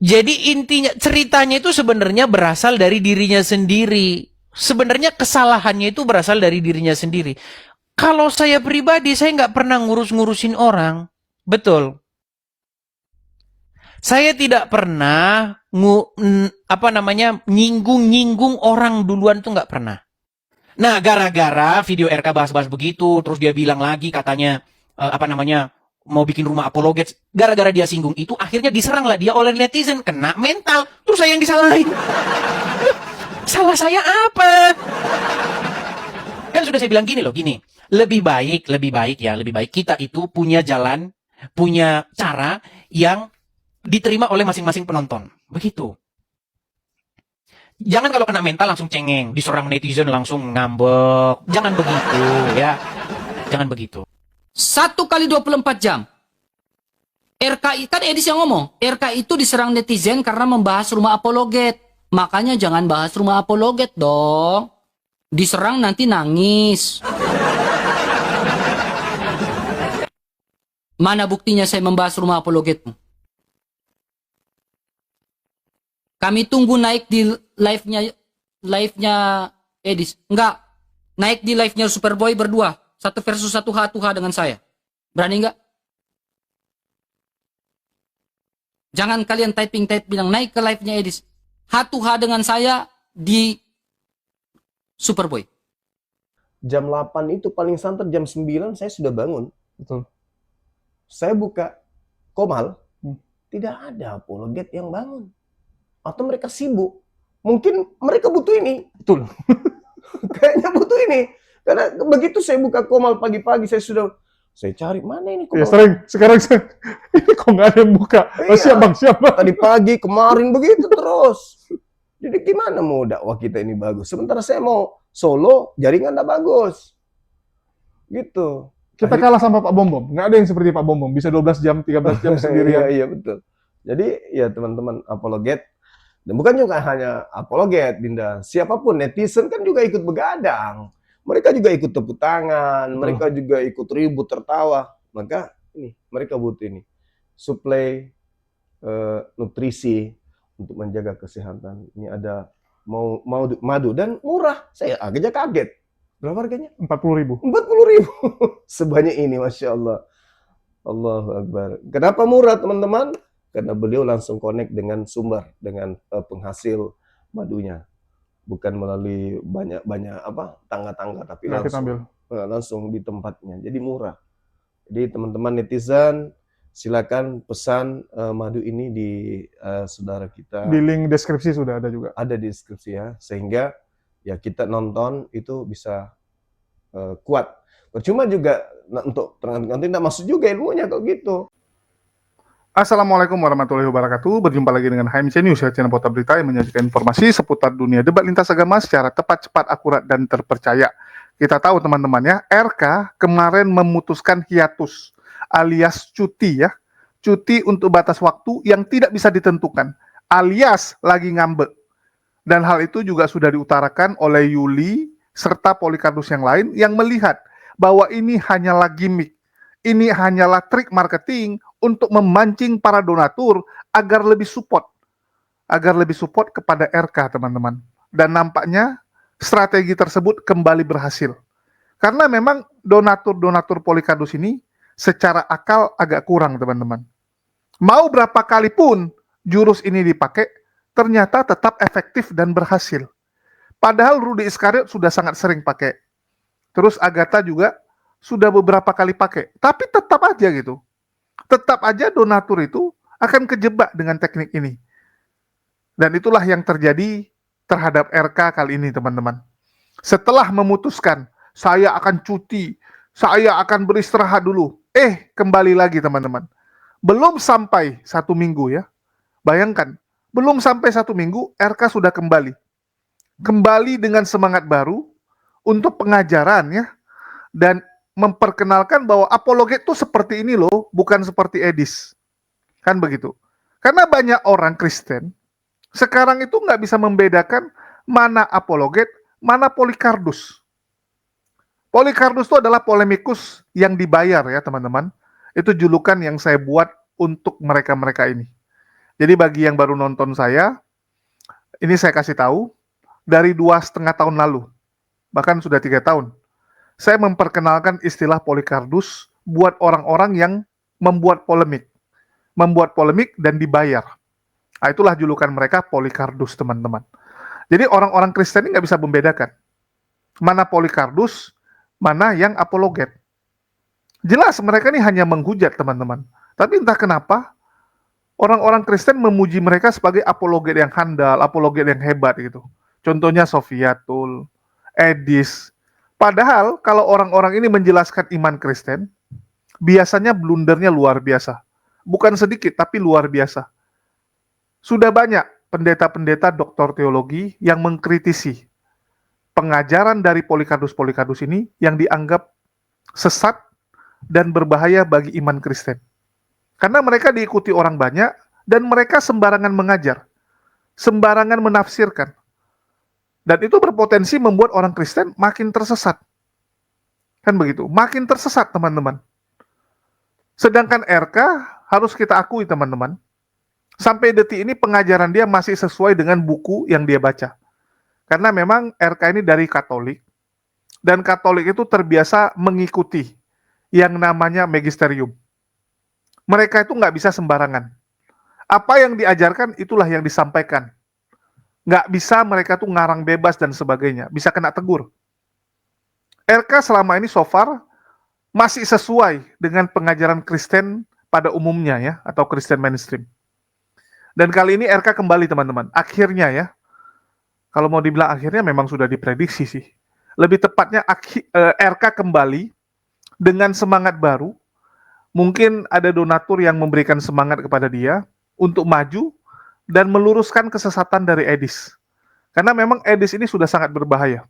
Jadi intinya ceritanya itu sebenarnya berasal dari dirinya sendiri. Sebenarnya kesalahannya itu berasal dari dirinya sendiri. Kalau saya pribadi, saya nggak pernah ngurus-ngurusin orang. Betul. Saya tidak pernah nyinggung-nyinggung orang duluan tuh nggak pernah. Nah, gara-gara video RK bahas-bahas begitu, terus dia bilang lagi katanya mau bikin rumah apologet. Gara-gara dia singgung itu, akhirnya diserang lah dia oleh netizen, kena mental. Terus saya yang disalahin. Salah saya apa? Kan sudah saya bilang gini loh, gini. Lebih baik kita itu punya jalan, punya cara yang diterima oleh masing-masing penonton. Begitu. Jangan kalau kena mental langsung cengeng, diserang netizen langsung ngambek. Jangan begitu ya. Jangan begitu. 1 kali 24 jam. RKI, kan Edis yang ngomong, RKI itu diserang netizen karena membahas rumah apologet. Makanya jangan bahas rumah apologet dong. Diserang nanti nangis. Mana buktinya saya membahas rumah apologetmu? Kami tunggu naik di live-nya Edis. Enggak. Naik di live-nya Superboy berdua. 1 versus 1 H dengan saya. Berani enggak? Jangan kalian type bilang naik ke live-nya Edis. H2H dengan saya di Superboy. Jam 8 itu paling santer jam 9 saya sudah bangun. Betul. Saya buka Komal, tidak ada apologet yang bangun. Atau mereka sibuk. Mungkin mereka butuh ini. Betul. Kayaknya butuh ini. Karena begitu saya buka Komal pagi-pagi, saya cari mana ini Ya, Komal. sering. Sekarang ini kok nggak ada yang buka. Oh, Iya. siap bang, siap bang. Tadi pagi, kemarin begitu terus. Jadi gimana mau dakwah kita ini bagus? Sementara saya mau solo, jaringan nggak bagus. Gitu. Kita kalah sama Pak Bom Bom. Nggak ada yang seperti Pak Bom Bom. Bisa 12 jam, 13 jam sendirian. Iya, betul. Jadi ya teman-teman apologet, dan bukan juga hanya apologet, Dinda. Siapapun, netizen kan juga ikut begadang. Mereka juga ikut tepuk tangan, mereka juga ikut ribut, tertawa. Maka ini, mereka butuh ini. Suplai nutrisi untuk menjaga kesehatan. Ini ada madu dan murah. Saya agak kaget. Berapa harganya? 40.000. 40.000. Sebanyak ini, Masya Allah. Allahu Akbar. Kenapa murah, teman-teman? Karena beliau langsung connect dengan sumber, dengan penghasil madunya. Bukan melalui banyak tangga-tangga, tapi Nah, kita ambil. langsung di tempatnya. Jadi murah. Jadi teman-teman netizen, silakan pesan madu ini di saudara kita. Di link deskripsi sudah ada juga. Ada di deskripsi ya, sehingga ya kita nonton itu bisa kuat. Percuma juga untuk nanti tidak masuk juga ilmunya kalau gitu. Assalamualaikum warahmatullahi wabarakatuh. Berjumpa lagi dengan HMC News, channel Portal Berita yang menyajikan informasi seputar dunia debat lintas agama secara tepat, cepat, akurat, dan terpercaya. Kita tahu teman-teman ya, RK kemarin memutuskan hiatus alias cuti ya. Cuti untuk batas waktu yang tidak bisa ditentukan, alias lagi ngambek. Dan hal itu juga sudah diutarakan oleh Yuli serta Polikarpus yang lain yang melihat bahwa ini hanyalah gimmick. Ini hanyalah trik marketing untuk memancing para donatur agar lebih support kepada RK, teman-teman. Dan nampaknya strategi tersebut kembali berhasil. Karena memang donatur-donatur Polikarpus ini secara akal agak kurang, teman-teman. Mau berapa kali pun jurus ini dipakai, ternyata tetap efektif dan berhasil. Padahal Rudy Iskariot sudah sangat sering pakai. Terus Agatha juga sudah beberapa kali pakai. Tapi tetap aja gitu. Tetap aja donatur itu akan kejebak dengan teknik ini. Dan itulah yang terjadi terhadap RK kali ini, teman-teman. Setelah memutuskan, saya akan cuti, saya akan beristirahat dulu. Kembali lagi, teman-teman. Belum sampai 1 minggu ya. Bayangkan, belum sampai 1 minggu, RK sudah kembali. Kembali dengan semangat baru untuk pengajaran ya. Dan memperkenalkan bahwa apologet itu seperti ini loh, bukan seperti Edis. Kan begitu. Karena banyak orang Kristen sekarang itu nggak bisa membedakan mana apologet, mana Polikarpus. Polikarpus itu adalah polemikus yang dibayar ya teman-teman. Itu julukan yang saya buat untuk mereka-mereka ini. Jadi bagi yang baru nonton saya, ini saya kasih tahu, dari 2,5 tahun lalu, bahkan sudah 3 tahun, saya memperkenalkan istilah Polycardus buat orang-orang yang membuat polemik dan dibayar. Nah, itulah julukan mereka Polycardus, teman-teman. Jadi orang-orang Kristen ini nggak bisa membedakan mana Polycardus, mana yang apologet. Jelas mereka ini hanya menghujat, teman-teman. Tapi entah kenapa orang-orang Kristen memuji mereka sebagai apologet yang handal, apologet yang hebat gitu. Contohnya Sofiatul, Edis. Padahal kalau orang-orang ini menjelaskan iman Kristen, biasanya blundernya luar biasa. Bukan sedikit, tapi luar biasa. Sudah banyak pendeta-pendeta doktor teologi yang mengkritisi pengajaran dari Polycardus ini yang dianggap sesat dan berbahaya bagi iman Kristen. Karena mereka diikuti orang banyak dan mereka sembarangan mengajar, sembarangan menafsirkan. Dan itu berpotensi membuat orang Kristen makin tersesat. Kan begitu, makin tersesat, teman-teman. Sedangkan RK harus kita akui, teman-teman, sampai detik ini pengajaran dia masih sesuai dengan buku yang dia baca. Karena memang RK ini dari Katolik, dan Katolik itu terbiasa mengikuti yang namanya magisterium. Mereka itu nggak bisa sembarangan. Apa yang diajarkan, itulah yang disampaikan. Nggak bisa mereka tuh ngarang bebas dan sebagainya, bisa kena tegur. RK selama ini so far masih sesuai dengan pengajaran Kristen pada umumnya ya, atau Kristen mainstream. Dan kali ini RK kembali, teman-teman. Akhirnya ya, kalau mau dibilang akhirnya memang sudah diprediksi sih. Lebih tepatnya RK kembali dengan semangat baru. Mungkin ada donatur yang memberikan semangat kepada dia untuk maju dan meluruskan kesesatan dari Edis. Karena memang Edis ini sudah sangat berbahaya.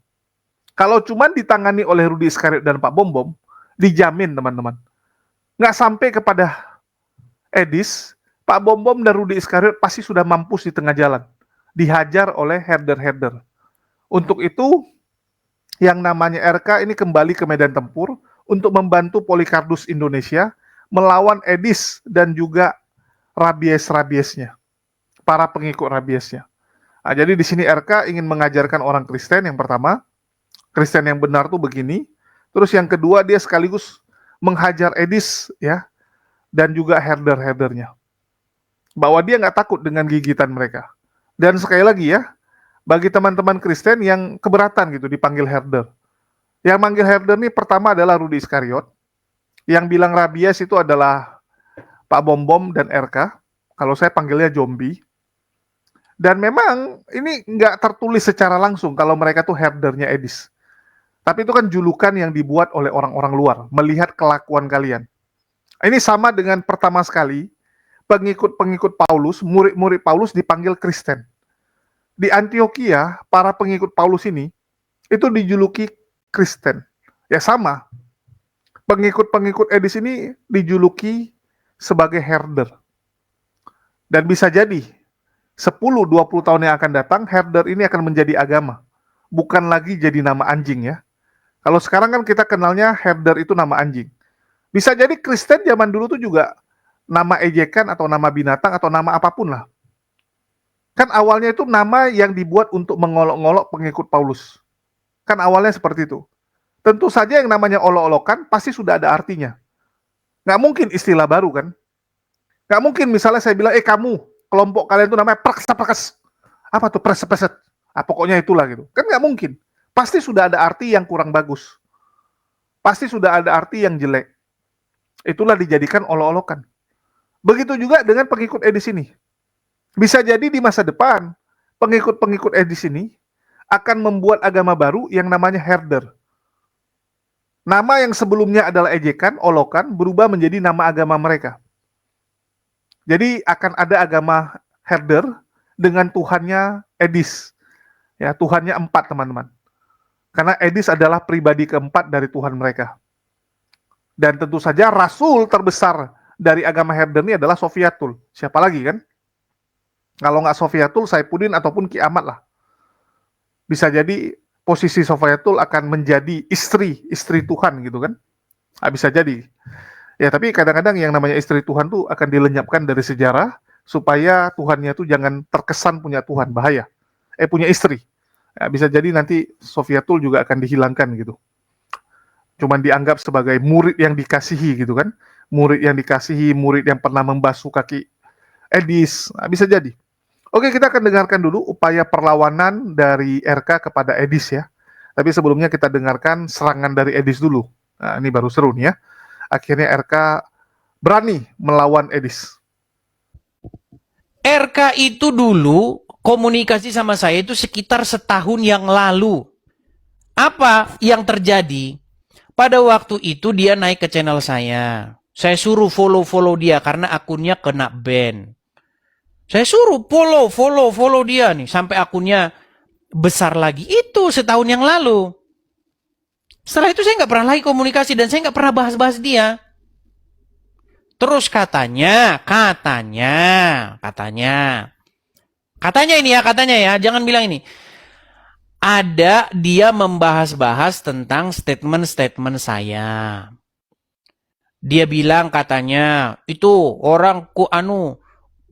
Kalau cuma ditangani oleh Rudy Iskariot dan Pak Bom Bom, dijamin, teman-teman. Nggak sampai kepada Edis, Pak Bom Bom dan Rudy Iskariot pasti sudah mampus di tengah jalan. Dihajar oleh herder-herder. Untuk itu, yang namanya RK ini kembali ke medan tempur untuk membantu Polycardus Indonesia melawan Edis dan juga rabies-rabiesnya, para pengikut rabiesnya. Nah, jadi di sini RK ingin mengajarkan orang Kristen yang pertama, Kristen yang benar tuh begini. Terus yang kedua, dia sekaligus menghajar Edis ya, dan juga herder-herdernya. Bahwa dia nggak takut dengan gigitan mereka. Dan sekali lagi ya, bagi teman-teman Kristen yang keberatan gitu dipanggil herder. Yang manggil herder ini pertama adalah Rudy Iskariot. Yang bilang rabies itu adalah Pak Bom Bom dan RK. Kalau saya panggilnya zombie. Dan memang ini nggak tertulis secara langsung kalau mereka tuh herdernya Edis. Tapi itu kan julukan yang dibuat oleh orang-orang luar, melihat kelakuan kalian. Ini sama dengan pertama sekali, pengikut-pengikut Paulus, murid-murid Paulus dipanggil Kristen. Di Antioquia, para pengikut Paulus ini, itu dijuluki Kristen. Ya sama, pengikut-pengikut Edis ini dijuluki sebagai herder. Dan bisa jadi, 10-20 tahun yang akan datang, herder ini akan menjadi agama. Bukan lagi jadi nama anjing ya. Kalau sekarang kan kita kenalnya herder itu nama anjing. Bisa jadi Kristen zaman dulu tuh juga nama ejekan atau nama binatang atau nama apapun lah. Kan awalnya itu nama yang dibuat untuk mengolok-olok pengikut Paulus. Kan awalnya seperti itu. Tentu saja yang namanya olok-olokan pasti sudah ada artinya. Nggak mungkin istilah baru kan. Nggak mungkin misalnya saya bilang, kamu, kelompok kalian itu namanya prakes. Apa tuh preset-preset? Pokoknya itulah gitu. Kan nggak mungkin. Pasti sudah ada arti yang kurang bagus. Pasti sudah ada arti yang jelek. Itulah dijadikan olok-olokan. Begitu juga dengan pengikut Edis ini. Bisa jadi di masa depan, pengikut-pengikut Edis ini akan membuat agama baru yang namanya herder. Nama yang sebelumnya adalah ejekan, olokan, berubah menjadi nama agama mereka. Jadi akan ada agama herder dengan Tuhannya Edis. Ya, Tuhannya 4, teman-teman. Karena Edis adalah pribadi keempat dari Tuhan mereka. Dan tentu saja rasul terbesar dari agama herder ini adalah Sofiatul. Siapa lagi kan? Kalau nggak Sofiatul, Saifuddin ataupun Kiamat lah. Bisa jadi posisi Sofiatul akan menjadi istri Tuhan gitu kan? Bisa jadi. Ya tapi kadang-kadang yang namanya istri Tuhan tuh akan dilenyapkan dari sejarah supaya Tuhannya itu jangan terkesan punya Tuhan, bahaya. Punya istri. Ya, bisa jadi nanti Sofiatul juga akan dihilangkan gitu. Cuman dianggap sebagai murid yang dikasihi gitu kan. Murid yang dikasihi, murid yang pernah membasuh kaki Edis. Nah, bisa jadi. Oke, kita akan dengarkan dulu upaya perlawanan dari RK kepada Edis ya. Tapi sebelumnya kita dengarkan serangan dari Edis dulu. Nah, ini baru seru nih ya. Akhirnya RK berani melawan Edis. RK itu dulu komunikasi sama saya itu sekitar setahun yang lalu. Apa yang terjadi? Pada waktu itu dia naik ke channel saya. Saya suruh follow dia karena akunnya kena ban. Saya suruh follow dia nih sampai akunnya besar lagi. Itu setahun yang lalu. Setelah itu saya nggak pernah lagi komunikasi dan saya nggak pernah bahas-bahas dia. Terus katanya ini ya, jangan bilang ini. Ada dia membahas-bahas tentang statement-statement saya. Dia bilang katanya, itu orang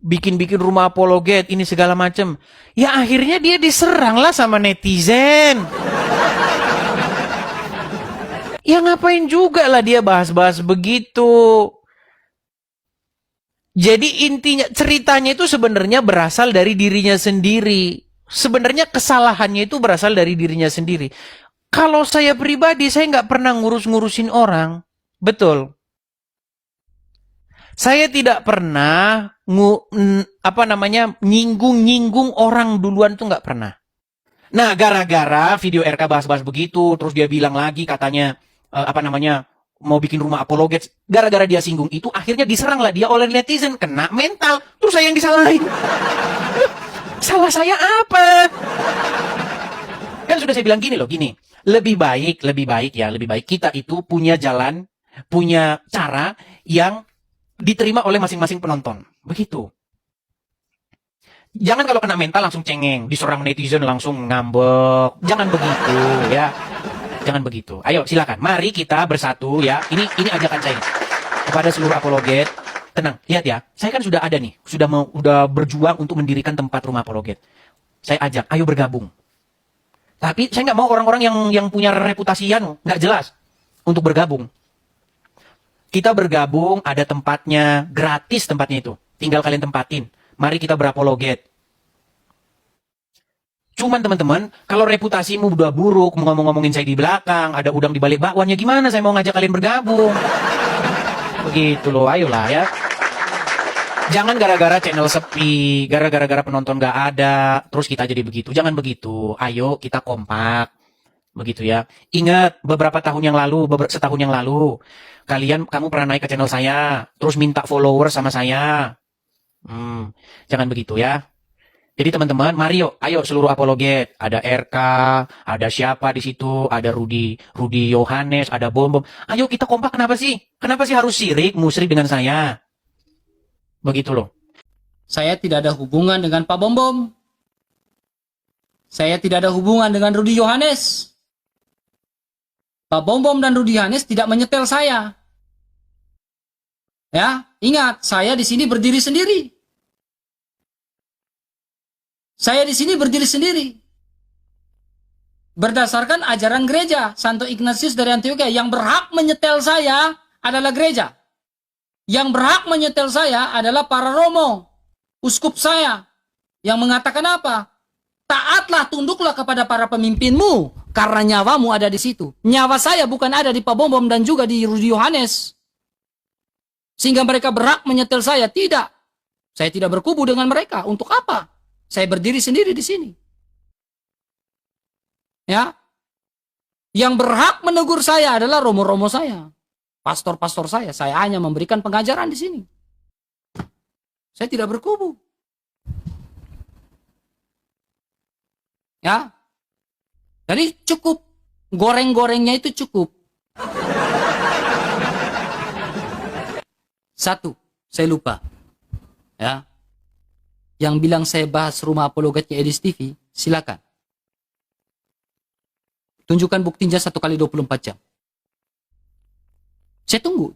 bikin-bikin rumah apologet, ini segala macam. Ya akhirnya dia diserang lah sama netizen. Ya ngapain juga lah dia bahas-bahas begitu. Jadi intinya ceritanya itu sebenarnya berasal dari dirinya sendiri. Sebenarnya kesalahannya itu berasal dari dirinya sendiri. Kalau saya pribadi, saya nggak pernah ngurus-ngurusin orang. Betul. Saya tidak pernah nyinggung-nyinggung orang duluan tuh nggak pernah. Nah, gara-gara video RK bahas-bahas begitu, terus dia bilang lagi katanya mau bikin rumah apologet, gara-gara dia singgung itu, akhirnya diserang lah dia oleh netizen, kena mental, terus saya yang disalahin. Salah saya apa? Kan sudah saya bilang gini, lebih baik kita itu punya jalan, punya cara yang diterima oleh masing-masing penonton. Begitu. Jangan kalau kena mental langsung cengeng, diserang netizen langsung ngambek. Jangan begitu ya. Jangan begitu. Ayo silakan. Mari kita bersatu ya. Ini ajakan saya kepada seluruh apologet. Tenang, lihat ya. Saya kan sudah ada nih, sudah berjuang untuk mendirikan tempat rumah apologet. Saya ajak, ayo bergabung. Tapi saya nggak mau orang-orang yang punya reputasi nggak jelas untuk bergabung. Kita bergabung, ada tempatnya, gratis tempatnya itu. Tinggal kalian tempatin. Mari kita berapologet. Cuman teman-teman, kalau reputasimu udah buruk, ngomongin saya di belakang, ada udang di balik bakwannya, gimana saya mau ngajak kalian bergabung? Begitu loh, ayolah ya. Jangan gara-gara channel sepi, gara-gara penonton gak ada, terus kita jadi begitu. Jangan begitu. Ayo kita kompak. Begitu ya. Ingat, setahun yang lalu, kamu pernah naik ke channel saya, terus minta follower sama saya. Jangan begitu ya. Jadi teman-teman, mari ayo seluruh apologet. Ada RK, ada siapa di situ, ada Rudi Yohanes, ada Bom. Ayo kita kompak, kenapa sih? Kenapa sih harus musyrik dengan saya? Begitu loh. Saya tidak ada hubungan dengan Pak Bom. Saya tidak ada hubungan dengan Rudi Yohanes. Pak Bom dan Rudi Yohanes tidak menyetel saya. Ya, ingat, saya di sini berdiri sendiri. Saya di sini berdiri sendiri. Berdasarkan ajaran gereja Santo Ignatius dari Antioquia, yang berhak menyetel saya adalah gereja. Yang berhak menyetel saya adalah para romo, uskup saya, yang mengatakan apa? Taatlah, tunduklah kepada para pemimpinmu, karena nyawamu ada di situ. Nyawa saya bukan ada di Pak Bom dan juga di Rudi Yohanes. Sehingga mereka berhak menyetel saya. Tidak. Saya tidak berkubu dengan mereka. Untuk apa? Saya berdiri sendiri di sini. Ya. Yang berhak menegur saya adalah romo-romo saya. Pastor-pastor saya. Saya hanya memberikan pengajaran di sini. Saya tidak berkubu. Ya. Jadi cukup. Goreng-gorengnya itu cukup. Satu, saya lupa. Ya. Yang bilang saya bahas rumah apologetnya Edis TV, silakan. Tunjukkan buktinya 1 kali 24 jam. Saya tunggu.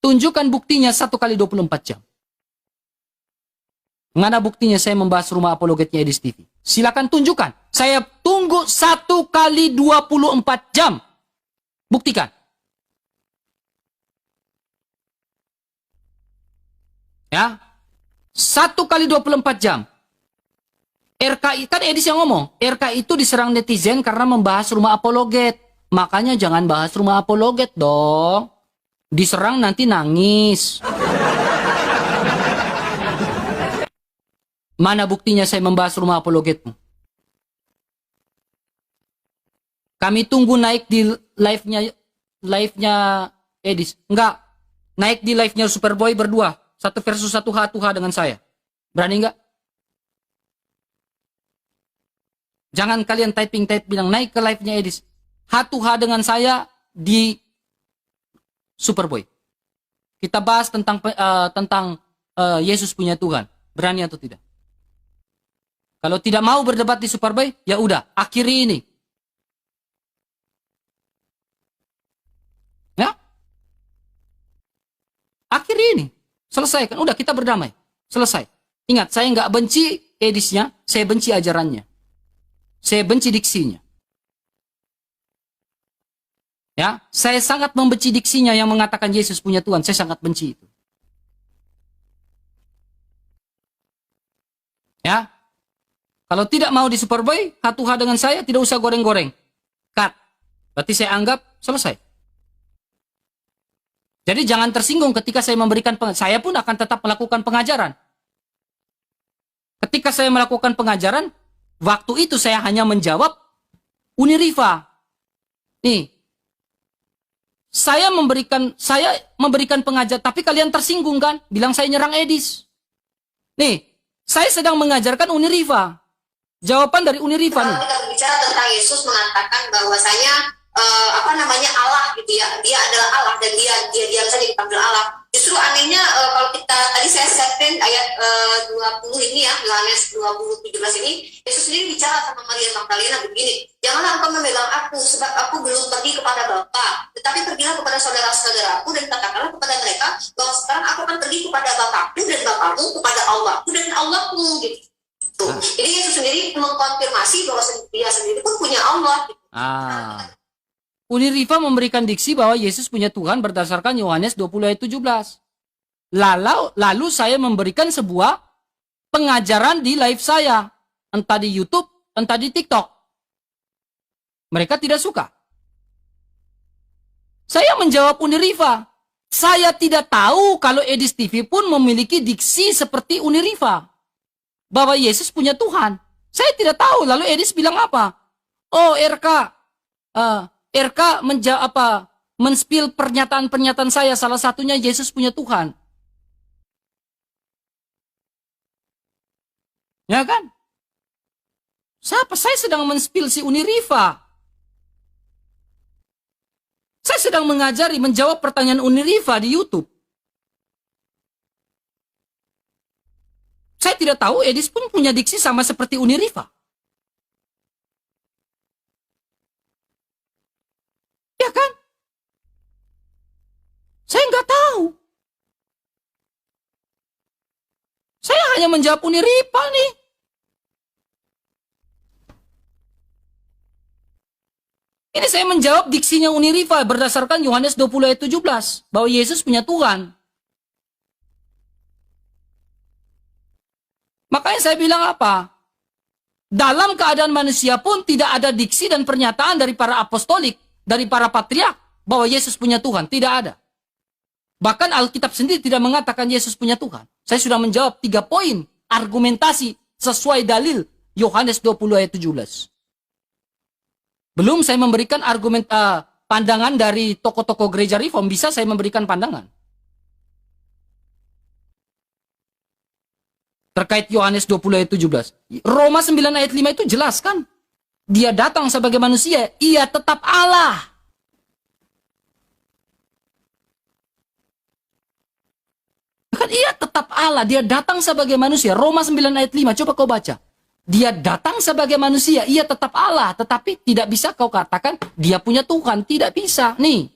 Tunjukkan buktinya 1 kali 24 jam. Mana buktinya saya membahas rumah apologetnya Edis TV? Silakan tunjukkan. Saya tunggu 1 kali 24 jam. Buktikan. Ya. 1 kali 24 jam. RKI, kan Edis yang ngomong. RKI itu diserang netizen karena membahas rumah apologet. Makanya jangan bahas rumah apologet dong. Diserang nanti nangis. Mana buktinya saya membahas rumah apologetmu? Kami tunggu naik di live-nya Edis. Enggak. Naik di live-nya Superboy berdua. 1 versus 1 H2H dengan saya. Berani enggak? Jangan kalian type bilang naik ke live-nya Edis. H2H dengan saya di Superboy. Kita bahas tentang Yesus punya Tuhan. Berani atau tidak? Kalau tidak mau berdebat di Superboy, ya udah, akhiri ini. Ya? Akhiri ini. Selesaikan. Udah, kita berdamai. Selesai. Ingat, saya nggak benci Edisnya, saya benci ajarannya. Saya benci diksinya. Ya, saya sangat membenci diksinya yang mengatakan Yesus punya Tuhan. Saya sangat benci itu. Ya. Kalau tidak mau di Superboy, H2H dengan saya, tidak usah goreng-goreng. Cut. Berarti saya anggap selesai. Jadi jangan tersinggung ketika saya memberikan saya pun akan tetap melakukan pengajaran. Ketika saya melakukan pengajaran, waktu itu saya hanya menjawab Uniriva. Nih. Saya memberikan pengajar, tapi kalian tersinggung kan? Bilang saya nyerang Edis. Nih, saya sedang mengajarkan Uniriva. Jawaban dari Uniriva nih. Kalau kita berbicara tentang Yesus mengatakan bahwasanya Allah gitu ya, dia adalah Allah dan dia diam saja dipanggil Allah. Justru anehnya kalau kita tadi saya setting ayat 20 ini ya, Yohanes 20:17 ini, Yesus sendiri bicara sama Maria Magdalena begini, janganlah engkau memegang aku sebab aku belum pergi kepada Bapa, tetapi pergilah kepada saudara-saudaraku dan katakanlah kepada mereka bahwa sekarang aku akan pergi kepada Bapakku dan Bapakmu, kepada Allahku dan Allahmu gitu. Jadi Yesus sendiri mengkonfirmasi bahwa dia sendiri pun punya Allah. Gitu. Uniriva memberikan diksi bahwa Yesus punya Tuhan berdasarkan Yohanes 20 ayat 17. Lalu saya memberikan sebuah pengajaran di live saya. Entah di YouTube, entah di TikTok. Mereka tidak suka. Saya menjawab Uniriva. Saya tidak tahu kalau Edis TV pun memiliki diksi seperti Uniriva. Bahwa Yesus punya Tuhan. Saya tidak tahu. Lalu Edis bilang apa? Oh, RK men-spill pernyataan-pernyataan saya, salah satunya Yesus punya Tuhan. Ya kan? Saya sedang men-spill si Uniriva. Saya sedang menjawab pertanyaan Uniriva di YouTube. Saya tidak tahu Edis pun punya diksi sama seperti Uniriva. Ya kan? Saya nggak tahu. Saya hanya menjawab Uniriva nih. Ini saya menjawab diksinya Uniriva berdasarkan Yohanes 20 ayat 17. Bahwa Yesus punya Tuhan. Makanya saya bilang apa? Dalam keadaan manusia pun tidak ada diksi dan pernyataan dari para apostolik, dari para patriark, bahwa Yesus punya Tuhan. Tidak ada. Bahkan Alkitab sendiri tidak mengatakan Yesus punya Tuhan. Saya sudah menjawab 3 poin argumentasi sesuai dalil Yohanes 20 ayat 17. Belum saya memberikan argumen pandangan dari tokoh-tokoh gereja reform. Bisa saya memberikan pandangan. Terkait Yohanes 20 ayat 17. Roma 9 ayat 5 itu jelas kan? Dia datang sebagai manusia, ia tetap Allah. Kan ia tetap Allah, dia datang sebagai manusia. Roma 9 ayat 5, coba kau baca. Dia datang sebagai manusia, ia tetap Allah. Tetapi tidak bisa kau katakan dia punya Tuhan. Tidak bisa, nih.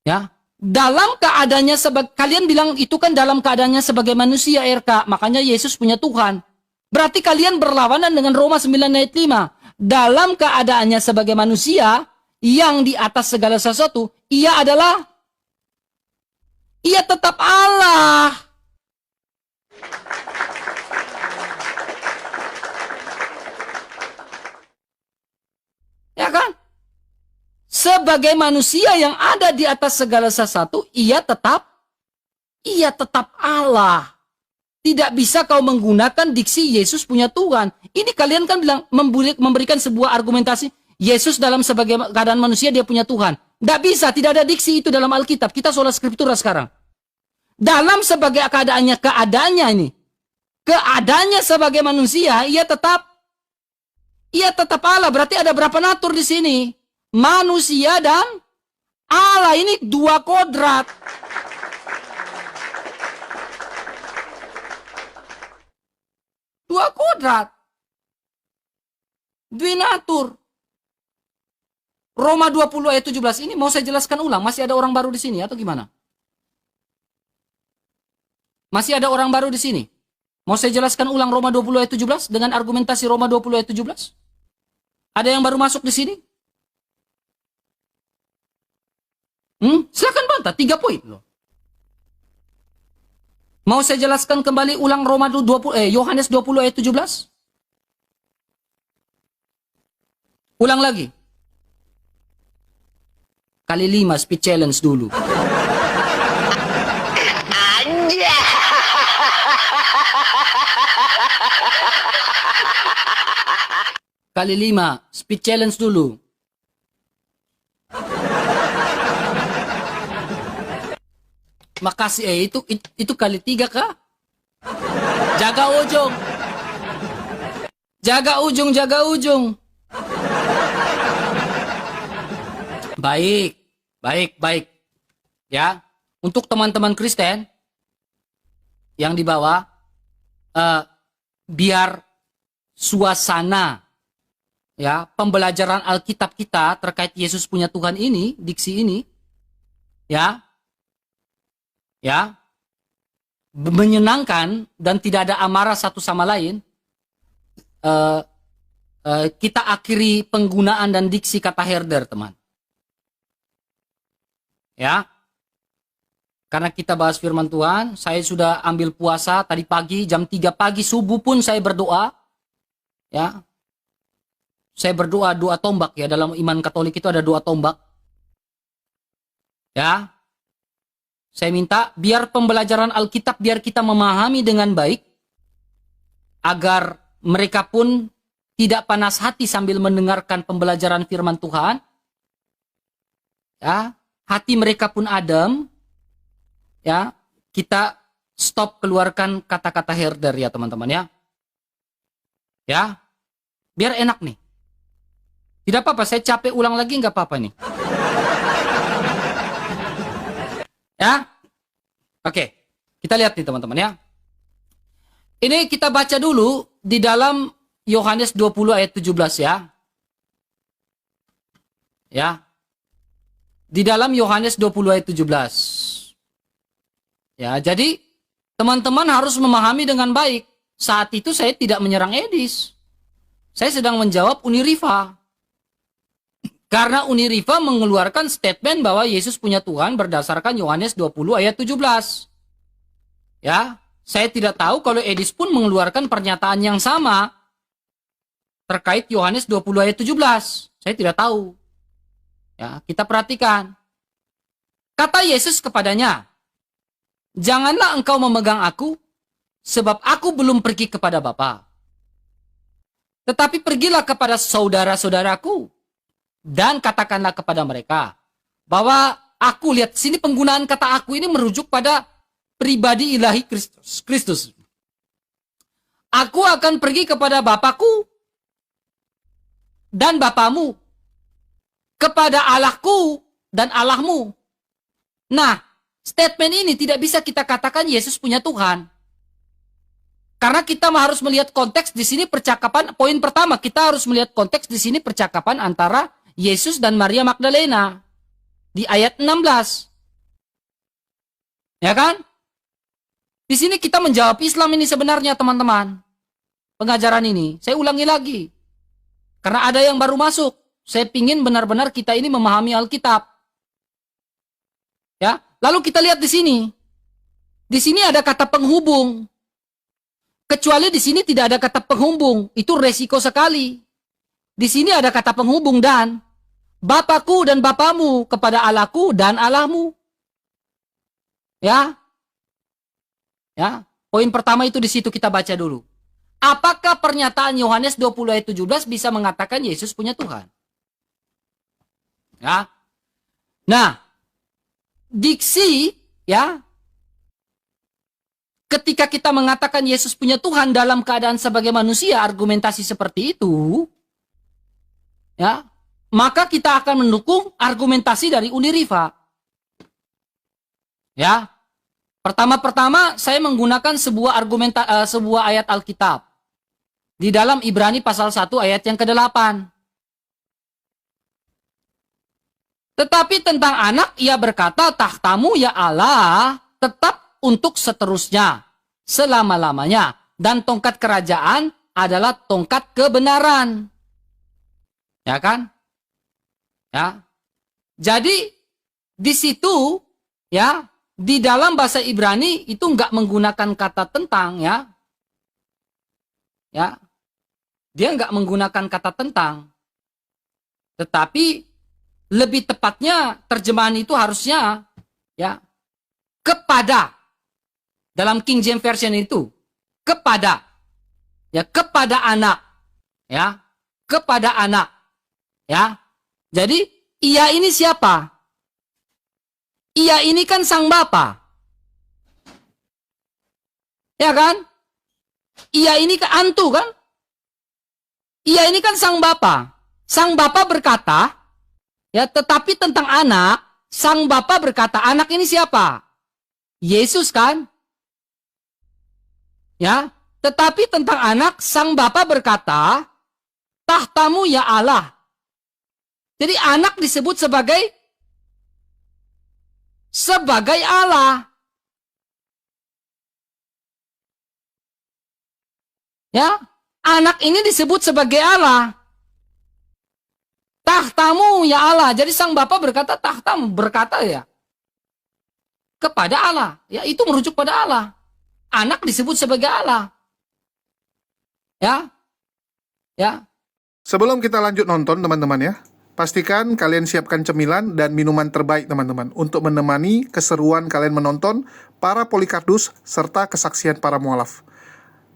Ya, dalam keadaannya sebagai, kalian bilang itu kan dalam keadaannya sebagai manusia RK, makanya Yesus punya Tuhan. Berarti kalian berlawanan dengan Roma 9 ayat 5. Dalam keadaannya sebagai manusia yang di atas segala sesuatu, ia tetap Allah. Ya kan? Sebagai manusia yang ada di atas segala sesuatu, ia tetap Allah. Tidak bisa kau menggunakan diksi Yesus punya Tuhan. Ini kalian kan bilang memberikan sebuah argumentasi Yesus dalam sebagai keadaan manusia dia punya Tuhan. Tidak bisa, tidak ada diksi itu dalam Alkitab. Kita sola skriptura sekarang. Dalam sebagai keadaannya ini. Keadaannya sebagai manusia, ia tetap Allah. Berarti ada berapa natur di sini? Manusia dan Allah, ini dua kodrat. Dua kodrat. Dua natur. Roma 20 ayat 17 ini mau saya jelaskan ulang. Masih ada orang baru di sini atau gimana? Masih ada orang baru di sini? Mau saya jelaskan ulang Roma 20 ayat 17 dengan argumentasi Roma 20 ayat 17? Ada yang baru masuk di sini? Silakan bantah, 3 poin loh. Mau saya jelaskan kembali ulang Yohanes 20 ayat 17? Ulang lagi. Kali 5 speed challenge dulu. Kali 5 speed challenge dulu. Makasih, itu kali 3 kah? Jaga ujung. Jaga ujung. Baik. Ya, untuk teman-teman Kristen yang di bawah, biar suasana ya pembelajaran Alkitab kita terkait Yesus punya Tuhan ini, diksi ini, ya menyenangkan dan tidak ada amarah satu sama lain, kita akhiri penggunaan dan diksi kata herder, teman. Ya, karena kita bahas firman Tuhan, saya sudah ambil puasa tadi pagi, jam 3 pagi, subuh pun saya berdoa. Ya, saya berdoa doa tombak ya, dalam iman Katolik itu ada doa tombak. Ya, saya minta biar pembelajaran Alkitab, biar kita memahami dengan baik, agar mereka pun tidak panas hati sambil mendengarkan pembelajaran firman Tuhan. Ya, hati mereka pun adem. Ya, kita stop keluarkan kata-kata herder ya teman-teman ya. Ya, biar enak nih. Tidak apa-apa, saya capek ulang lagi nggak apa-apa nih. Ya, oke, kita lihat nih teman-teman ya. Ini kita baca dulu di dalam Yohanes 20 ayat 17 ya. Ya. Di dalam Yohanes 20 ayat 17. Ya, jadi teman-teman harus memahami dengan baik. Saat itu saya tidak menyerang Edis. Saya sedang menjawab Uniriva. Karena Uniriva mengeluarkan statement bahwa Yesus punya Tuhan berdasarkan Yohanes 20 ayat 17. Ya, saya tidak tahu kalau Edis pun mengeluarkan pernyataan yang sama terkait Yohanes 20 ayat 17. Saya tidak tahu. Ya, kita perhatikan. Kata Yesus kepadanya, "Janganlah engkau memegang aku, sebab aku belum pergi kepada Bapa. Tetapi pergilah kepada saudara-saudaraku, dan katakanlah kepada mereka, bahwa aku," lihat sini penggunaan kata aku ini merujuk pada pribadi ilahi Kristus. "Aku akan pergi kepada Bapakku dan Bapamu, kepada Allahku dan Allahmu." Nah, statement ini tidak bisa kita katakan Yesus punya Tuhan. Karena kita harus melihat konteks di sini percakapan, poin pertama, kita harus melihat konteks di sini percakapan antara Yesus dan Maria Magdalena di ayat 16. Ya kan? Di sini kita menjawab Islam ini sebenarnya teman-teman. Pengajaran ini, saya ulangi lagi. Karena ada yang baru masuk. Saya pingin benar-benar kita ini memahami Alkitab. Ya, lalu kita lihat di sini. Di sini ada kata penghubung. Kecuali di sini tidak ada kata penghubung, itu resiko sekali. Di sini ada kata penghubung dan Bapakku dan Bapamu kepada Allahku dan Allahmu. Ya. Ya, poin pertama itu di situ kita baca dulu. Apakah pernyataan Yohanes 20 ayat 17 bisa mengatakan Yesus punya Tuhan? Ya. Nah, diksi ya, ketika kita mengatakan Yesus punya Tuhan dalam keadaan sebagai manusia, argumentasi seperti itu, ya, maka kita akan mendukung argumentasi dari Uniriva. Ya. Pertama-pertama saya menggunakan sebuah ayat Alkitab di dalam Ibrani pasal 1 ayat yang ke-8. Tetapi tentang anak ia berkata, tahtamu ya Allah tetap untuk seterusnya, selama-lamanya, dan tongkat kerajaan adalah tongkat kebenaran. Ya kan? Ya. Jadi di situ ya, di dalam bahasa Ibrani itu nggak menggunakan kata tentang, ya. Ya. Dia nggak menggunakan kata tentang. Tetapi lebih tepatnya terjemahan itu harusnya ya kepada. Dalam King James Version itu kepada. Ya, kepada anak. Ya. Kepada anak. Ya. Jadi ia ini siapa? Ia ini kan sang bapa. Ya kan? Ia ini kan antu kan? Ia ini kan sang bapa. Sang bapa berkata, ya, tetapi tentang anak, sang bapa berkata, anak ini siapa? Yesus kan? Ya, tetapi tentang anak, sang bapa berkata, tahtamu ya Allah. Jadi anak disebut sebagai Allah. Ya, anak ini disebut sebagai Allah. Tahtamu ya Allah. Jadi sang bapa berkata tahtamu, berkata ya kepada Allah. Ya, itu merujuk pada Allah. Anak disebut sebagai Allah. Ya. Ya. Sebelum kita lanjut nonton teman-teman ya, pastikan kalian siapkan cemilan dan minuman terbaik teman-teman untuk menemani keseruan kalian menonton para Polikardus serta kesaksian para mualaf.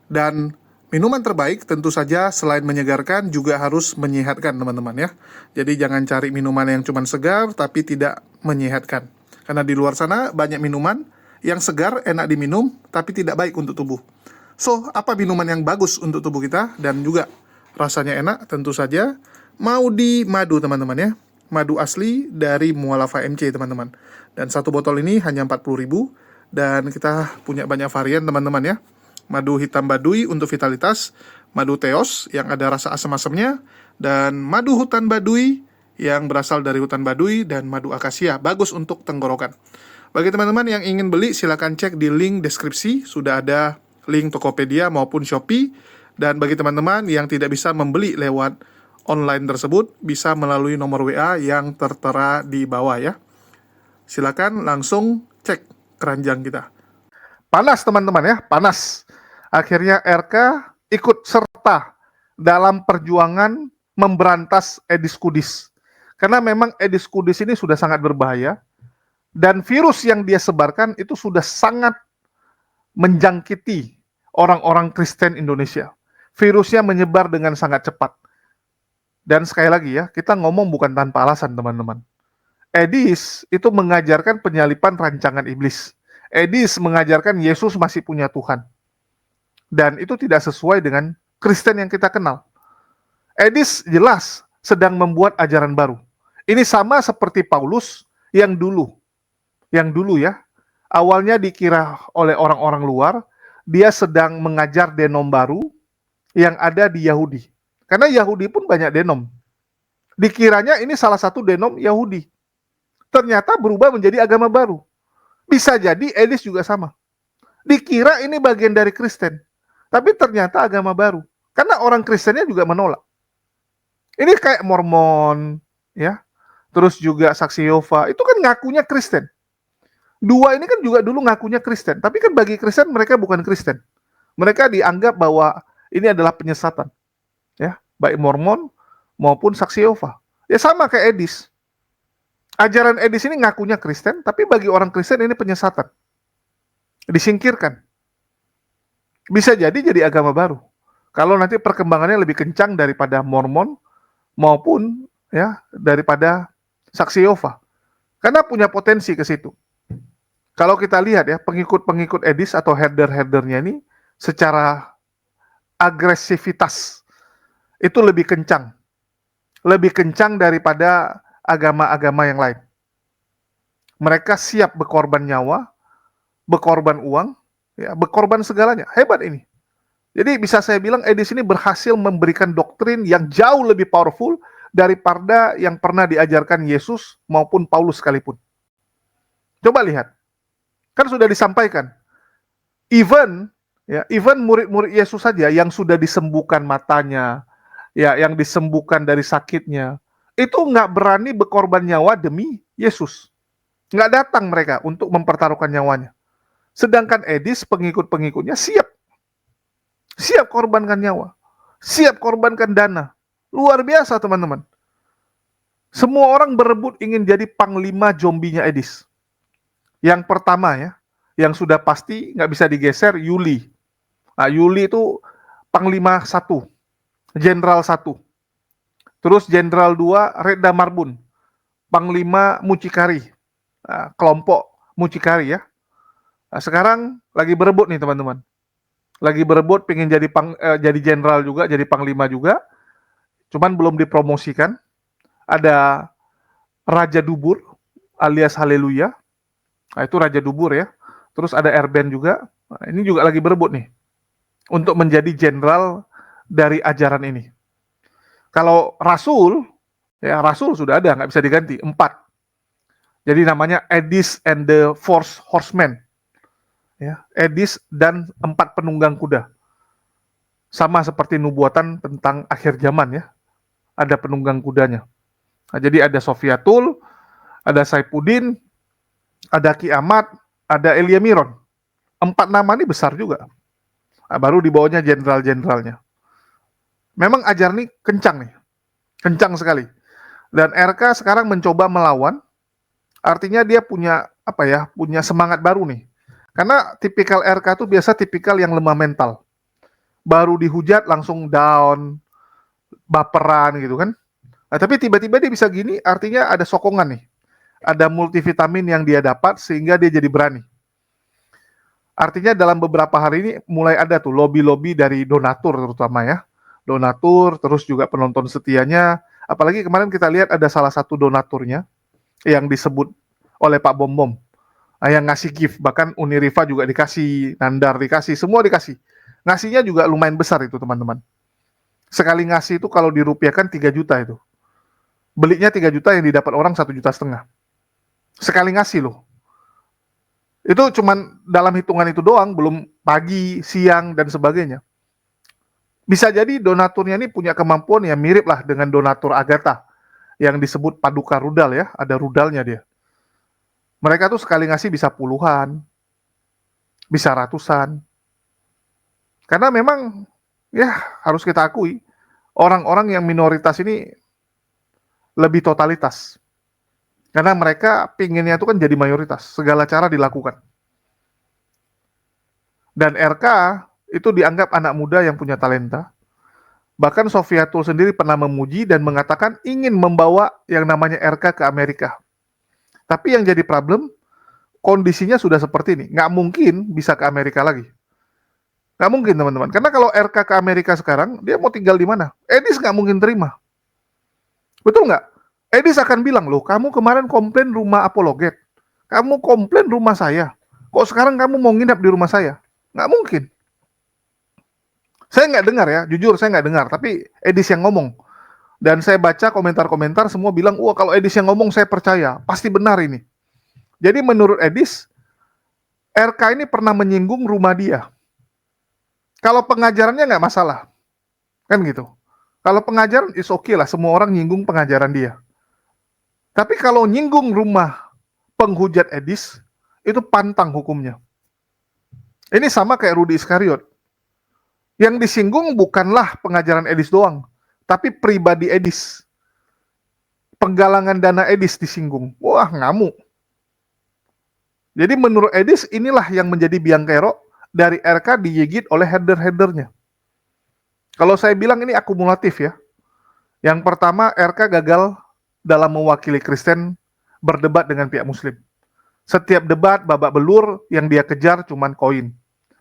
Dan minuman terbaik tentu saja selain menyegarkan juga harus menyehatkan teman-teman ya. Jadi jangan cari minuman yang cuma segar tapi tidak menyehatkan. Karena di luar sana banyak minuman yang segar enak diminum tapi tidak baik untuk tubuh. So, apa minuman yang bagus untuk tubuh kita dan juga rasanya enak? Tentu saja Maudi madu teman-teman ya. Madu asli dari Mualaf HMC teman-teman. Dan satu botol ini hanya 40.000 dan kita punya banyak varian teman-teman ya. Madu hitam baduy untuk vitalitas, madu teos yang ada rasa asam-asamnya, dan madu hutan baduy yang berasal dari hutan baduy, dan madu akasia bagus untuk tenggorokan. Bagi teman-teman yang ingin beli silakan cek di link deskripsi, sudah ada link Tokopedia maupun Shopee. Dan bagi teman-teman yang tidak bisa membeli lewat online tersebut, bisa melalui nomor WA yang tertera di bawah ya. Silakan langsung cek keranjang kita. Panas teman-teman ya, panas. Akhirnya RK ikut serta dalam perjuangan memberantas Aedes Kudis. Karena memang Aedes Kudis ini sudah sangat berbahaya. Dan virus yang dia sebarkan itu sudah sangat menjangkiti orang-orang Kristen Indonesia. Virusnya menyebar dengan sangat cepat. Dan sekali lagi ya, kita ngomong bukan tanpa alasan teman-teman. Aedes itu mengajarkan penyalipan rancangan iblis. Aedes mengajarkan Yesus masih punya Tuhan. Dan itu tidak sesuai dengan Kristen yang kita kenal. Aedes jelas sedang membuat ajaran baru. Ini sama seperti Paulus yang dulu ya, awalnya dikira oleh orang-orang luar, dia sedang mengajar denom baru yang ada di Yahudi. Karena Yahudi pun banyak denom. Dikiranya ini salah satu denom Yahudi. Ternyata berubah menjadi agama baru. Bisa jadi Edis juga sama. Dikira ini bagian dari Kristen, tapi ternyata agama baru. Karena orang Kristennya juga menolak. Ini kayak Mormon, ya. Terus juga Saksi Yehova, itu kan ngakunya Kristen. Dua ini kan juga dulu ngakunya Kristen, tapi kan bagi Kristen mereka bukan Kristen. Mereka dianggap bahwa ini adalah penyesatan. Ya, baik Mormon maupun Saksi Yehova. Ya sama kayak Edis. Ajaran Edis ini ngakunya Kristen, tapi bagi orang Kristen ini penyesatan. Disingkirkan. Bisa jadi agama baru. Kalau nanti perkembangannya lebih kencang daripada Mormon maupun ya daripada Saksi Yehova. Karena punya potensi ke situ. Kalau kita lihat ya, pengikut-pengikut Edis atau herder-herdernya ini secara agresivitas itu lebih kencang. Lebih kencang daripada agama-agama yang lain. Mereka siap berkorban nyawa, berkorban uang, ya, berkorban segalanya. Hebat ini. Jadi bisa saya bilang Edis ini berhasil memberikan doktrin yang jauh lebih powerful daripada yang pernah diajarkan Yesus maupun Paulus sekalipun. Coba lihat. Kan sudah disampaikan. Even murid-murid Yesus saja yang sudah disembuhkan matanya, ya, yang disembuhkan dari sakitnya, itu nggak berani berkorban nyawa demi Yesus. Nggak datang mereka untuk mempertaruhkan nyawanya. Sedangkan Edis, pengikut-pengikutnya siap korbankan nyawa, siap korbankan dana. Luar biasa teman-teman. Semua orang berebut ingin jadi panglima zombinya Edis. Yang pertama ya, yang sudah pasti nggak bisa digeser, Yuli. Nah, Yuli itu panglima 1, jenderal 1. Terus jenderal 2, Reda Marbun, panglima mucikari. Nah, kelompok mucikari ya. Nah, sekarang lagi berebut nih teman-teman. Lagi berebut pengen jadi jenderal juga, jadi panglima juga. Cuman belum dipromosikan. Ada Raja Dubur alias Haleluya. Nah, itu Raja Dubur ya. Terus ada Erben juga. Nah, ini juga lagi berebut nih untuk menjadi jenderal dari ajaran ini. Kalau Rasul, ya Rasul sudah ada, nggak bisa diganti, 4. Jadi namanya Edis and the Four Horsemen. Ya, Edis dan 4 penunggang kuda. Sama seperti nubuatan tentang akhir zaman ya. Ada penunggang kudanya. Nah, jadi ada Sofiatul, ada Saifuddin, ada Kiamat, ada Eliamiron. 4 nama ini besar juga. Nah, baru di bawahnya jenderal-jenderalnya. Memang ajar nih kencang nih. Kencang sekali. Dan RK sekarang mencoba melawan. Artinya dia punya punya semangat baru nih. Karena tipikal RK itu biasa tipikal yang lemah mental. Baru dihujat langsung down, baperan gitu kan. Nah, tapi tiba-tiba dia bisa gini, artinya ada sokongan nih. Ada multivitamin yang dia dapat sehingga dia jadi berani. Artinya dalam beberapa hari ini mulai ada tuh lobby-lobby dari donatur terutama ya. Donatur, terus juga penonton setianya. Apalagi kemarin kita lihat ada salah satu donaturnya yang disebut oleh Pak Bom-Bom. Yang ngasih gift, bahkan Uniriva juga dikasih, Nandar dikasih, semua dikasih. Ngasihnya juga lumayan besar itu teman-teman. Sekali ngasih itu kalau dirupiahkan 3 juta itu. Belinya 3 juta yang didapat orang 1,5 juta. Sekali ngasih loh. Itu cuman dalam hitungan itu doang, belum pagi, siang, dan sebagainya. Bisa jadi donaturnya ini punya kemampuan yang mirip lah dengan donatur Agatha. Yang disebut Paduka Rudal ya, ada rudalnya dia. Mereka tuh sekali ngasih bisa puluhan, bisa ratusan. Karena memang, ya harus kita akui, orang-orang yang minoritas ini lebih totalitas. Karena mereka pinginnya itu kan jadi mayoritas, segala cara dilakukan. Dan RK itu dianggap anak muda yang punya talenta. Bahkan Sofiatul sendiri pernah memuji dan mengatakan ingin membawa yang namanya RK ke Amerika. Tapi yang jadi problem, kondisinya sudah seperti ini. Nggak mungkin bisa ke Amerika lagi. Nggak mungkin, teman-teman. Karena kalau RK ke Amerika sekarang, dia mau tinggal di mana? Edis nggak mungkin terima. Betul nggak? Edis akan bilang, loh, kamu kemarin komplain rumah apologet. Kamu komplain rumah saya. Kok sekarang kamu mau nginap di rumah saya? Nggak mungkin. Saya nggak dengar ya, jujur saya nggak dengar. Tapi Edis yang ngomong. Dan saya baca komentar-komentar, semua bilang, wah kalau Edis yang ngomong saya percaya, pasti benar ini. Jadi menurut Edis, RK ini pernah menyinggung rumah dia. Kalau pengajarannya nggak masalah, kan gitu. Kalau pengajaran is okay lah, semua orang nyinggung pengajaran dia. Tapi kalau nyinggung rumah penghujat Edis, itu pantang hukumnya. Ini sama kayak Rudi Iskariot. Yang disinggung bukanlah pengajaran Edis doang, tapi pribadi Edis. Penggalangan dana Edis disinggung. Wah, ngamuk. Jadi menurut Edis, inilah yang menjadi biang kerok dari RK digigit oleh header-headernya. Kalau saya bilang ini akumulatif ya. Yang pertama, RK gagal dalam mewakili Kristen berdebat dengan pihak Muslim. Setiap debat babak belur yang dia kejar cuman koin.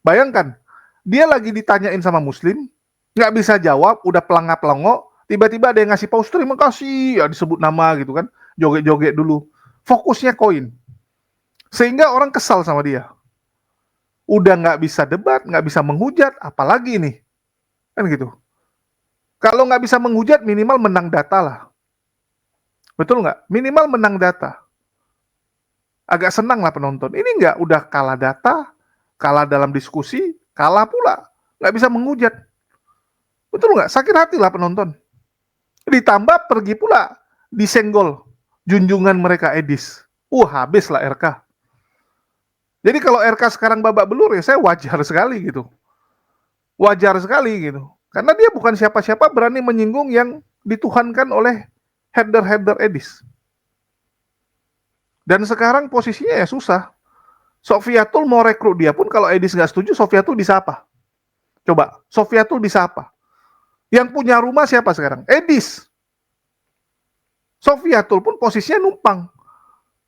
Bayangkan, dia lagi ditanyain sama Muslim, nggak bisa jawab, udah pelangap-pelongo, tiba-tiba ada yang ngasih paus, terima kasih, ya disebut nama gitu kan, joget-joget dulu. Fokusnya koin. Sehingga orang kesal sama dia. Udah nggak bisa debat, nggak bisa menghujat, apalagi nih. Kan gitu. Kalau nggak bisa menghujat, minimal menang data lah. Betul nggak? Minimal menang data. Agak senang lah penonton. Ini nggak, udah kalah data, kalah dalam diskusi, kalah pula. Nggak bisa menghujat. Betul nggak? Sakit hati lah penonton. Ditambah pergi pula disenggol junjungan mereka Edis. Habis lah RK. Jadi kalau RK sekarang babak belur ya saya wajar sekali gitu. Wajar sekali gitu. Karena dia bukan siapa-siapa berani menyinggung yang dituhankan oleh header-header Edis. Dan sekarang posisinya ya susah. Sofiatul mau rekrut dia pun kalau Edis nggak setuju, Sofiatul bisa apa? Coba, Sofiatul bisa apa? Yang punya rumah siapa sekarang? Edis. Sofiatul pun posisinya numpang.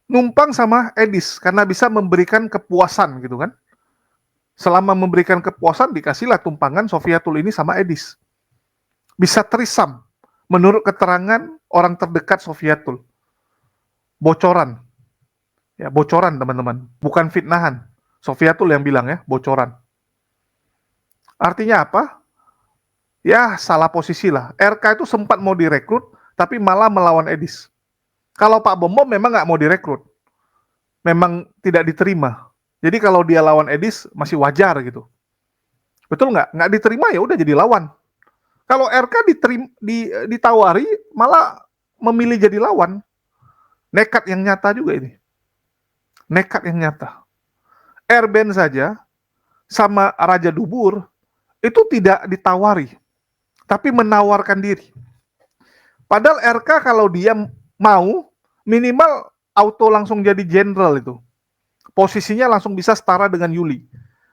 Numpang sama Edis karena bisa memberikan kepuasan gitu kan. Selama memberikan kepuasan dikasihlah tumpangan Sofiatul ini sama Edis. Bisa trisam menurut keterangan orang terdekat Sofiatul. Bocoran. Ya, bocoran teman-teman, bukan fitnahan. Sofiatul yang bilang ya, bocoran. Artinya apa? Ya, salah posisi lah. RK itu sempat mau direkrut, tapi malah melawan Edis. Kalau Pak Bom memang nggak mau direkrut. Memang tidak diterima. Jadi kalau dia lawan Edis, masih wajar gitu. Betul nggak? Nggak diterima ya udah jadi lawan. Kalau RK ditawari, malah memilih jadi lawan. Nekat yang nyata juga ini. Nekat yang nyata. Erben saja sama Raja Dubur itu tidak ditawari, tapi menawarkan diri. Padahal RK kalau dia mau, minimal auto langsung jadi jenderal itu. Posisinya langsung bisa setara dengan Yuli,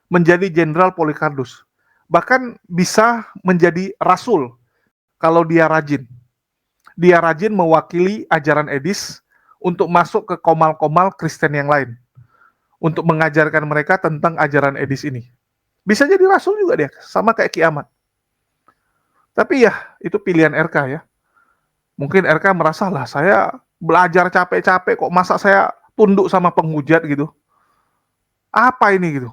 menjadi Jenderal Polikarpus. Bahkan bisa menjadi rasul kalau dia rajin. Dia rajin mewakili ajaran Edis untuk masuk ke komal-komal Kristen yang lain. Untuk mengajarkan mereka tentang ajaran Edis ini. Bisa jadi rasul juga dia, sama kayak Kiamat. Tapi ya, itu pilihan RK ya. Mungkin RK merasa lah, saya belajar capek-capek kok masa saya tunduk sama penghujat gitu. Apa ini gitu.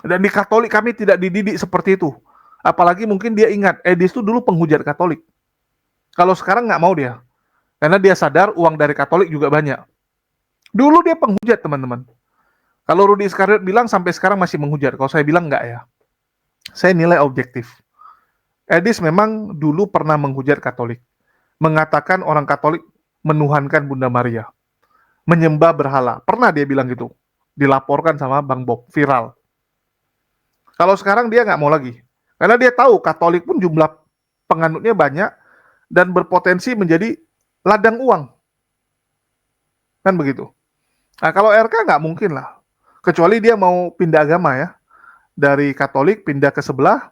Dan di Katolik kami tidak dididik seperti itu. Apalagi mungkin dia ingat, Edis itu dulu penghujat Katolik. Kalau sekarang nggak mau dia. Karena dia sadar uang dari Katolik juga banyak. Dulu dia penghujat, teman-teman. Kalau Rudi Iskariot bilang sampai sekarang masih menghujat. Kalau saya bilang enggak ya. Saya nilai objektif. Edis memang dulu pernah menghujat Katolik. Mengatakan orang Katolik menuhankan Bunda Maria. Menyembah berhala. Pernah dia bilang gitu. Dilaporkan sama Bang Bob. Viral. Kalau sekarang dia nggak mau lagi. Karena dia tahu Katolik pun jumlah penganutnya banyak. Dan berpotensi menjadi ladang uang. Kan begitu. Nah, kalau RK nggak mungkin lah. Kecuali dia mau pindah agama ya. Dari Katolik pindah ke sebelah,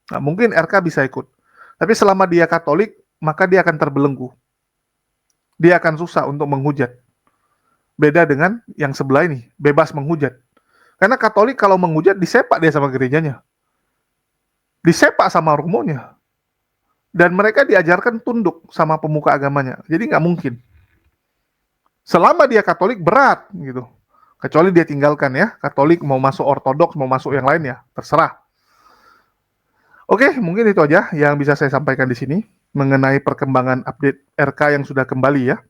nah, mungkin RK bisa ikut. Tapi selama dia Katolik, maka dia akan terbelenggu. Dia akan susah untuk menghujat. Beda dengan yang sebelah ini, bebas menghujat. Karena Katolik kalau menghujat, disepak dia sama gerejanya. Disepak sama romonya. Dan mereka diajarkan tunduk sama pemuka agamanya. Jadi nggak mungkin. Selama dia Katolik berat gitu. Kecuali dia tinggalkan ya. Katolik mau masuk Ortodoks, mau masuk yang lain ya. Terserah. Oke, mungkin itu aja yang bisa saya sampaikan di sini. Mengenai perkembangan update RK yang sudah kembali ya.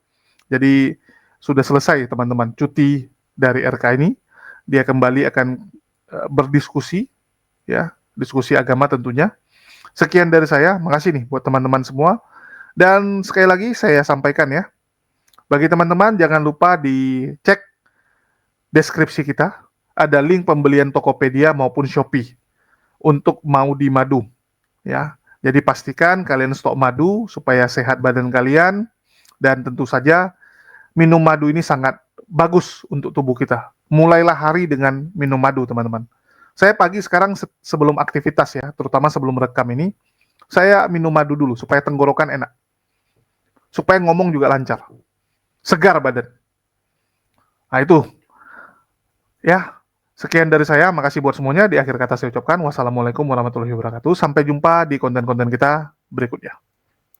Jadi sudah selesai teman-teman cuti dari RK ini. dia kembali akan berdiskusi, ya, diskusi agama tentunya. Sekian dari saya, makasih nih buat teman-teman semua. Dan sekali lagi saya sampaikan ya, bagi teman-teman jangan lupa dicek deskripsi kita, ada link pembelian Tokopedia maupun Shopee untuk mau di madu, ya. Jadi pastikan kalian stok madu supaya sehat badan kalian, dan tentu saja minum madu ini sangat bagus untuk tubuh kita. Mulailah hari dengan minum madu, teman-teman. Saya pagi sekarang sebelum aktivitas ya, terutama sebelum rekam ini, saya minum madu dulu supaya tenggorokan enak. Supaya ngomong juga lancar. Segar badan. Nah itu. Ya, sekian dari saya. Makasih buat semuanya. Di akhir kata saya ucapkan wassalamualaikum warahmatullahi wabarakatuh. Sampai jumpa di konten-konten kita berikutnya.